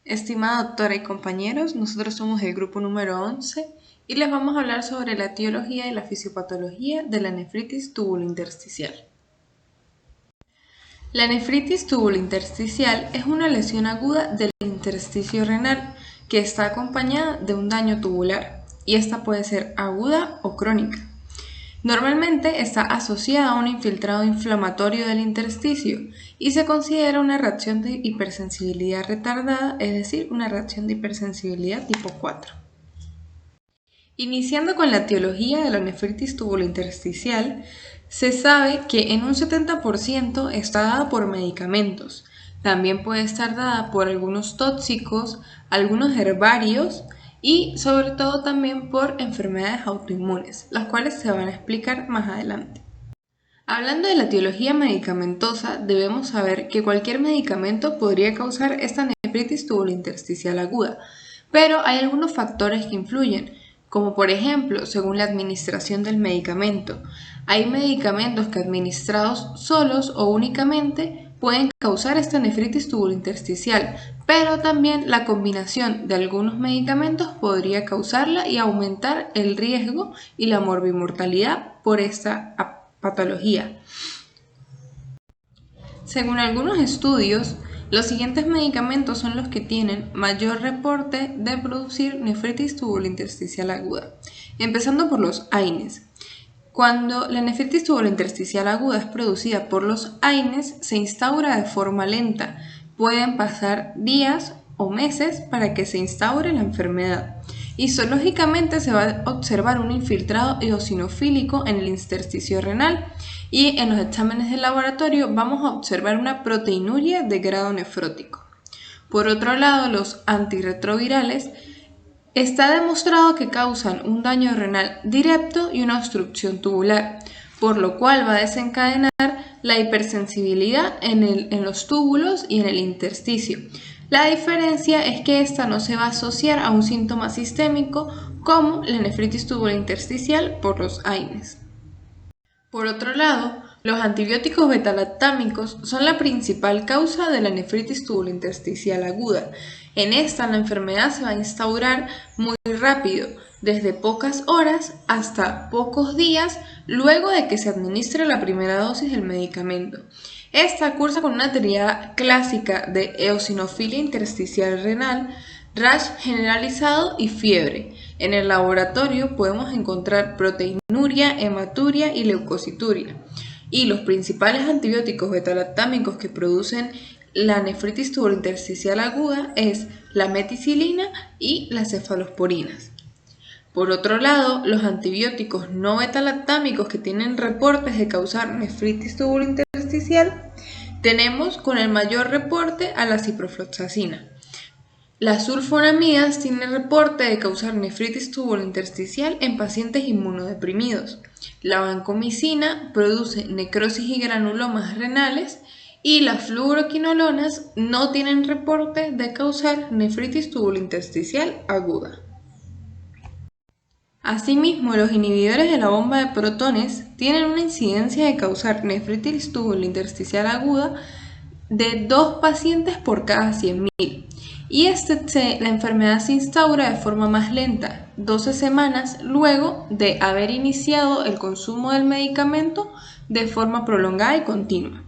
Estimada doctora y compañeros, nosotros somos el grupo número 11 y les vamos a hablar sobre la etiología y la fisiopatología de la nefritis tubulointersticial. La nefritis tubulointersticial es una lesión aguda del intersticio renal que está acompañada de un daño tubular y esta puede ser aguda o crónica. Normalmente está asociada a un infiltrado inflamatorio del intersticio y se considera una reacción de hipersensibilidad retardada, es decir, una reacción de hipersensibilidad tipo 4. Iniciando con la etiología de la nefritis tubulointersticial, se sabe que en un 70% está dada por medicamentos. También puede estar dada por algunos tóxicos, algunos herbarios y sobre todo también por enfermedades autoinmunes, las cuales se van a explicar más adelante. Hablando de la etiología medicamentosa, debemos saber que cualquier medicamento podría causar esta nefritis tubulointersticial aguda, pero hay algunos factores que influyen, como por ejemplo, según la administración del medicamento. Hay medicamentos que administrados solos o únicamente pueden causar esta nefritis tubulointersticial, pero también la combinación de algunos medicamentos podría causarla y aumentar el riesgo y la morbimortalidad por esta patología. Según algunos estudios, los siguientes medicamentos son los que tienen mayor reporte de producir nefritis tubulointersticial aguda, empezando por los AINES. Cuando la nefritis tubulointersticial aguda es producida por los AINES, se instaura de forma lenta. Pueden pasar días o meses para que se instaure la enfermedad. Histológicamente se va a observar un infiltrado eosinofílico en el intersticio renal y en los exámenes de laboratorio vamos a observar una proteinuria de grado nefrótico. Por otro lado, los antirretrovirales está demostrado que causan un daño renal directo y una obstrucción tubular, por lo cual va a desencadenar la hipersensibilidad en los túbulos y en el intersticio. La diferencia es que esta no se va a asociar a un síntoma sistémico como la nefritis tubulointersticial por los AINES. Por otro lado, los antibióticos betalactámicos son la principal causa de la nefritis tubulointersticial aguda. En esta, la enfermedad se va a instaurar muy rápido, desde pocas horas hasta pocos días luego de que se administre la primera dosis del medicamento. Esta cursa con una teoría clásica de eosinofilia intersticial renal, rash generalizado y fiebre. En el laboratorio podemos encontrar proteinuria, hematuria y leucocituria. Y los principales antibióticos betalactámicos que producen la nefritis tubulointersticial aguda es la meticilina y las cefalosporinas. Por otro lado, los antibióticos no betalactámicos que tienen reportes de causar nefritis tubulointersticial, tenemos con el mayor reporte a la ciprofloxacina. Las sulfonamidas tienen reporte de causar nefritis tubulointersticial en pacientes inmunodeprimidos. La vancomicina produce necrosis y granulomas renales y las fluoroquinolonas no tienen reporte de causar nefritis tubulointersticial aguda. Asimismo, los inhibidores de la bomba de protones tienen una incidencia de causar nefritis tubulointersticial aguda de 2 pacientes por cada 100.000. Y la enfermedad se instaura de forma más lenta, 12 semanas luego de haber iniciado el consumo del medicamento de forma prolongada y continua.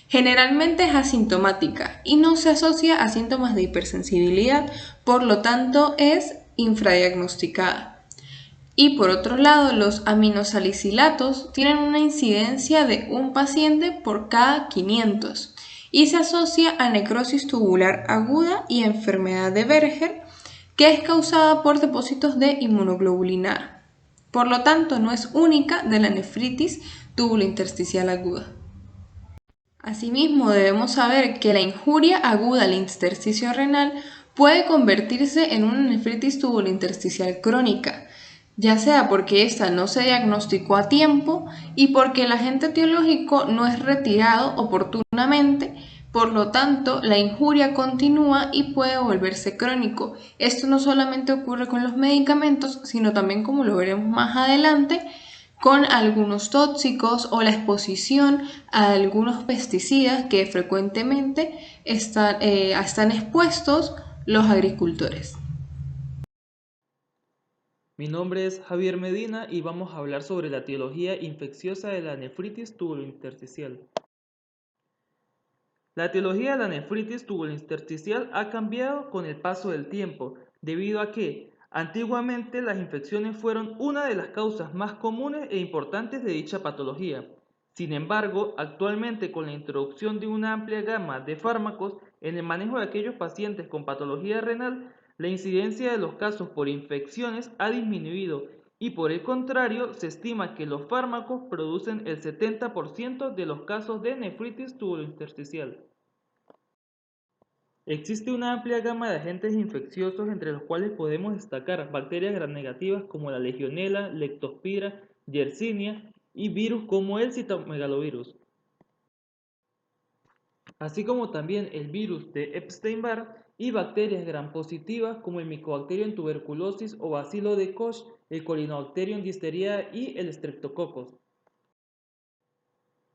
Generalmente es asintomática y no se asocia a síntomas de hipersensibilidad, por lo tanto es infradiagnosticada. Y por otro lado, los aminosalicilatos tienen una incidencia de 1 paciente por cada 500 y se asocia a necrosis tubular aguda y enfermedad de Berger, que es causada por depósitos de inmunoglobulina A. Por lo tanto, no es única de la nefritis tubulointersticial aguda. Asimismo, debemos saber que la injuria aguda al intersticio renal puede convertirse en una nefritis tubulointersticial crónica, ya sea porque ésta no se diagnosticó a tiempo y porque el agente etiológico no es retirado oportunamente, por lo tanto la injuria continúa y puede volverse crónico. Esto no solamente ocurre con los medicamentos, sino también, como lo veremos más adelante, con algunos tóxicos o la exposición a algunos pesticidas que frecuentemente están expuestos los agricultores. Mi nombre es Javier Medina y vamos a hablar sobre la etiología infecciosa de la nefritis tubulointersticial. La etiología de la nefritis tubulointersticial ha cambiado con el paso del tiempo, debido a que antiguamente las infecciones fueron una de las causas más comunes e importantes de dicha patología. Sin embargo, actualmente con la introducción de una amplia gama de fármacos en el manejo de aquellos pacientes con patología renal, la incidencia de los casos por infecciones ha disminuido y por el contrario, se estima que los fármacos producen el 70% de los casos de nefritis tubulointersticial. Existe una amplia gama de agentes infecciosos entre los cuales podemos destacar bacterias gram-negativas como la Legionella, Leptospira, Yersinia y virus como el citomegalovirus, así como también el virus de Epstein-Barr y bacterias gram-positivas como el Mycobacterium tuberculosis o Bacilo de Koch, el Corynebacterium difteria y el Streptococcus.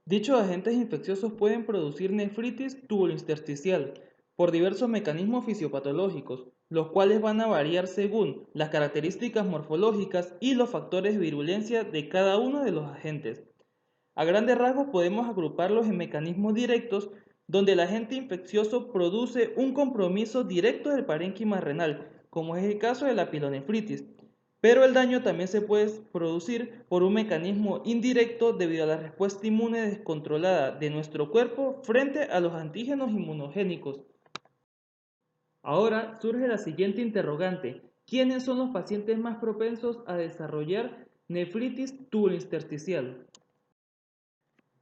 Dichos agentes infecciosos pueden producir nefritis tubulointersticial por diversos mecanismos fisiopatológicos, los cuales van a variar según las características morfológicas y los factores de virulencia de cada uno de los agentes. A grandes rasgos podemos agruparlos en mecanismos directos, donde el agente infeccioso produce un compromiso directo del parénquima renal, como es el caso de la pilonefritis, pero el daño también se puede producir por un mecanismo indirecto debido a la respuesta inmune descontrolada de nuestro cuerpo frente a los antígenos inmunogénicos. Ahora surge la siguiente interrogante: ¿quiénes son los pacientes más propensos a desarrollar nefritis tubulointersticial?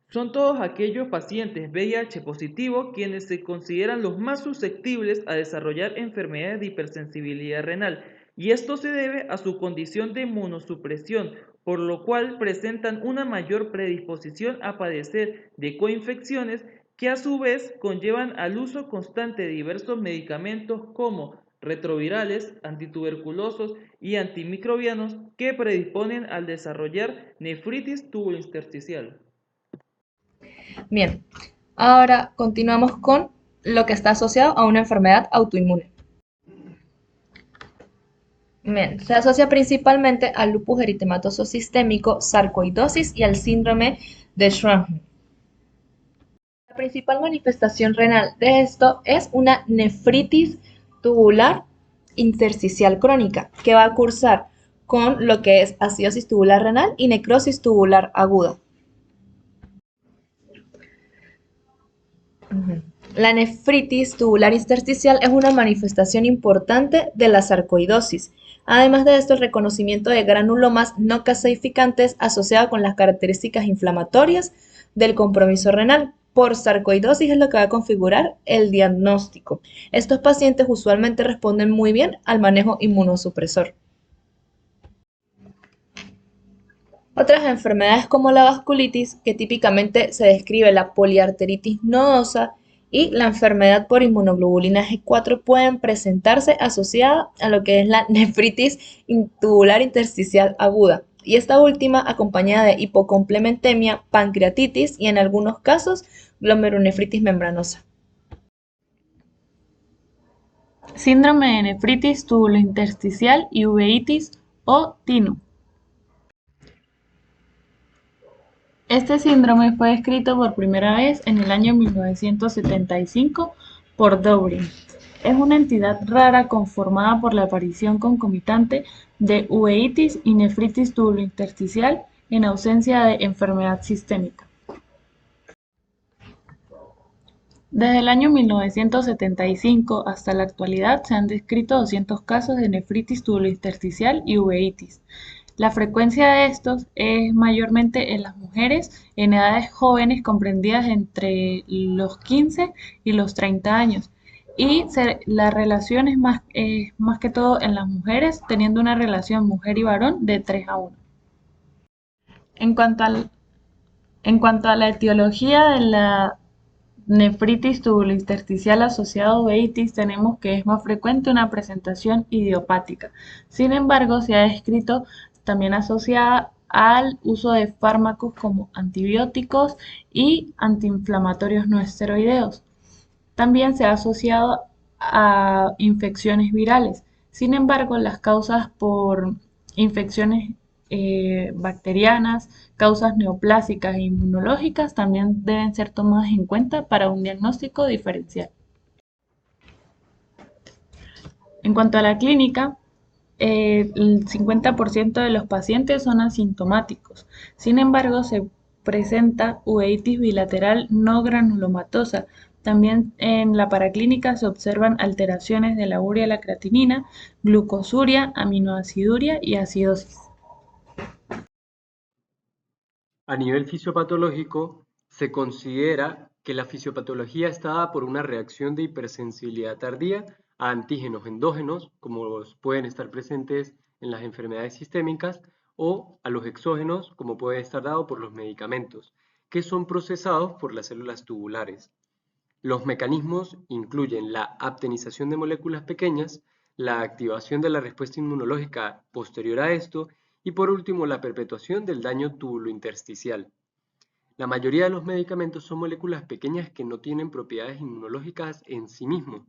Son todos aquellos pacientes VIH positivo quienes se consideran los más susceptibles a desarrollar enfermedades de hipersensibilidad renal, y esto se debe a su condición de inmunosupresión, por lo cual presentan una mayor predisposición a padecer de coinfecciones que a su vez conllevan al uso constante de diversos medicamentos como retrovirales, antituberculosos y antimicrobianos que predisponen al desarrollar nefritis tubulointersticial. Bien, ahora continuamos con lo que está asociado a una enfermedad autoinmune. Bien, se asocia principalmente al lupus eritematoso sistémico, sarcoidosis y al síndrome de Sjögren. La principal manifestación renal de esto es una nefritis tubular intersticial crónica, que va a cursar con lo que es acidosis tubular renal y necrosis tubular aguda. La nefritis tubular intersticial es una manifestación importante de la sarcoidosis. Además de esto, el reconocimiento de granulomas no caseificantes asociado con las características inflamatorias del compromiso renal por sarcoidosis es lo que va a configurar el diagnóstico. Estos pacientes usualmente responden muy bien al manejo inmunosupresor. Otras enfermedades como la vasculitis, que típicamente se describe la poliarteritis nodosa y la enfermedad por inmunoglobulina G4, pueden presentarse asociadas a lo que es la nefritis tubular intersticial aguda, y esta última acompañada de hipocomplementemia, pancreatitis y en algunos casos glomerulonefritis membranosa. Síndrome de nefritis tubulointersticial y uveitis o TINU. Este síndrome fue descrito por primera vez en el año 1975 por Dobrin. Es una entidad rara conformada por la aparición concomitante de uveitis y nefritis tubulointersticial en ausencia de enfermedad sistémica. Desde el año 1975 hasta la actualidad se han descrito 200 casos de nefritis tubulointersticial y uveitis. La frecuencia de estos es mayormente en las mujeres en edades jóvenes comprendidas entre los 15 y los 30 años. Y la relación es más que todo en las mujeres, teniendo una relación mujer y varón de 3:1. En cuanto a la etiología de la nefritis tubulointersticial asociada a uveitis, tenemos que es más frecuente una presentación idiopática. Sin embargo, se ha descrito también asociada al uso de fármacos como antibióticos y antiinflamatorios no esteroideos. También se ha asociado a infecciones virales. Sin embargo, las causas por infecciones bacterianas, causas neoplásicas e inmunológicas también deben ser tomadas en cuenta para un diagnóstico diferencial. En cuanto a la clínica, el 50% de los pacientes son asintomáticos. Sin embargo, se presenta uveitis bilateral no granulomatosa. También en la paraclínica se observan alteraciones de la urea y la creatinina, glucosuria, aminoaciduria y acidosis. A nivel fisiopatológico, se considera que la fisiopatología está dada por una reacción de hipersensibilidad tardía a antígenos endógenos, como los pueden estar presentes en las enfermedades sistémicas, o a los exógenos, como puede estar dado por los medicamentos, que son procesados por las células tubulares. Los mecanismos incluyen la aptenización de moléculas pequeñas, la activación de la respuesta inmunológica posterior a esto y por último la perpetuación del daño tubulointersticial. La mayoría de los medicamentos son moléculas pequeñas que no tienen propiedades inmunológicas en sí mismos.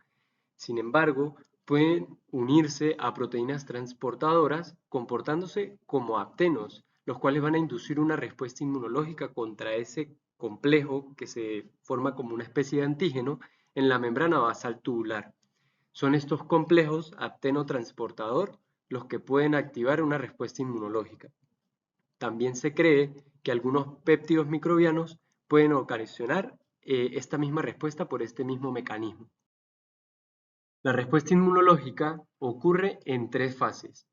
Sin embargo, pueden unirse a proteínas transportadoras comportándose como aptenos, los cuales van a inducir una respuesta inmunológica contra ese complejo que se forma como una especie de antígeno en la membrana basal tubular. Son estos complejos aptenotransportador los que pueden activar una respuesta inmunológica. También se cree que algunos péptidos microbianos pueden ocasionar esta misma respuesta por este mismo mecanismo. La respuesta inmunológica ocurre en tres fases.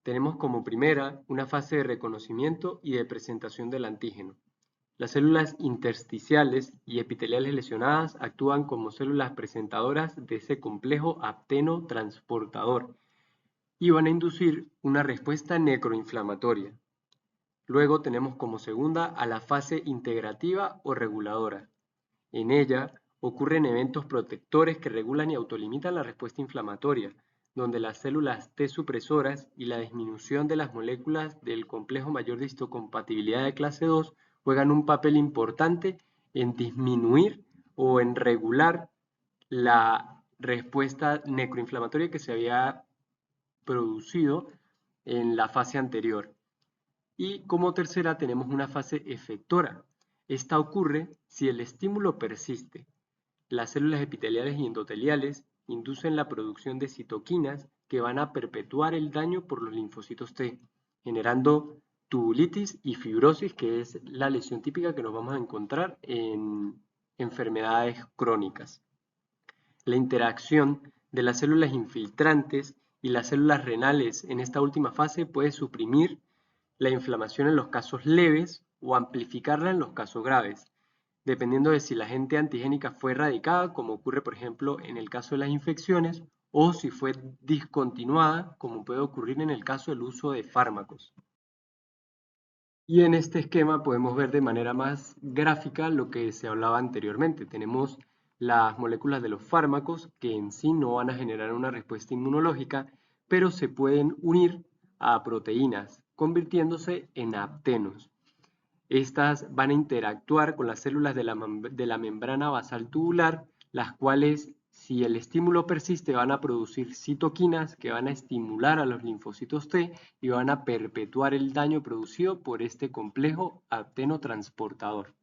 Tenemos como primera una fase de reconocimiento y de presentación del antígeno. Las células intersticiales y epiteliales lesionadas actúan como células presentadoras de ese complejo aptenotransportador y van a inducir una respuesta necroinflamatoria. Luego tenemos como segunda a la fase integrativa o reguladora. En ella ocurren eventos protectores que regulan y autolimitan la respuesta inflamatoria, donde las células T supresoras y la disminución de las moléculas del complejo mayor de histocompatibilidad de clase 2 juegan un papel importante en disminuir o en regular la respuesta necroinflamatoria que se había producido en la fase anterior. Y como tercera tenemos una fase efectora. Esta ocurre si el estímulo persiste. Las células epiteliales y endoteliales inducen la producción de citoquinas que van a perpetuar el daño por los linfocitos T, generando tubulitis y fibrosis, que es la lesión típica que nos vamos a encontrar en enfermedades crónicas. La interacción de las células infiltrantes y las células renales en esta última fase puede suprimir la inflamación en los casos leves o amplificarla en los casos graves, dependiendo de si la agente antigénica fue erradicada, como ocurre por ejemplo en el caso de las infecciones, o si fue discontinuada, como puede ocurrir en el caso del uso de fármacos. Y en este esquema podemos ver de manera más gráfica lo que se hablaba anteriormente. Tenemos las moléculas de los fármacos que en sí no van a generar una respuesta inmunológica, pero se pueden unir a proteínas, convirtiéndose en aptenos. Estas van a interactuar con las células de la membrana basal tubular, las cuales, si el estímulo persiste, van a producir citoquinas que van a estimular a los linfocitos T y van a perpetuar el daño producido por este complejo aptenotransportador.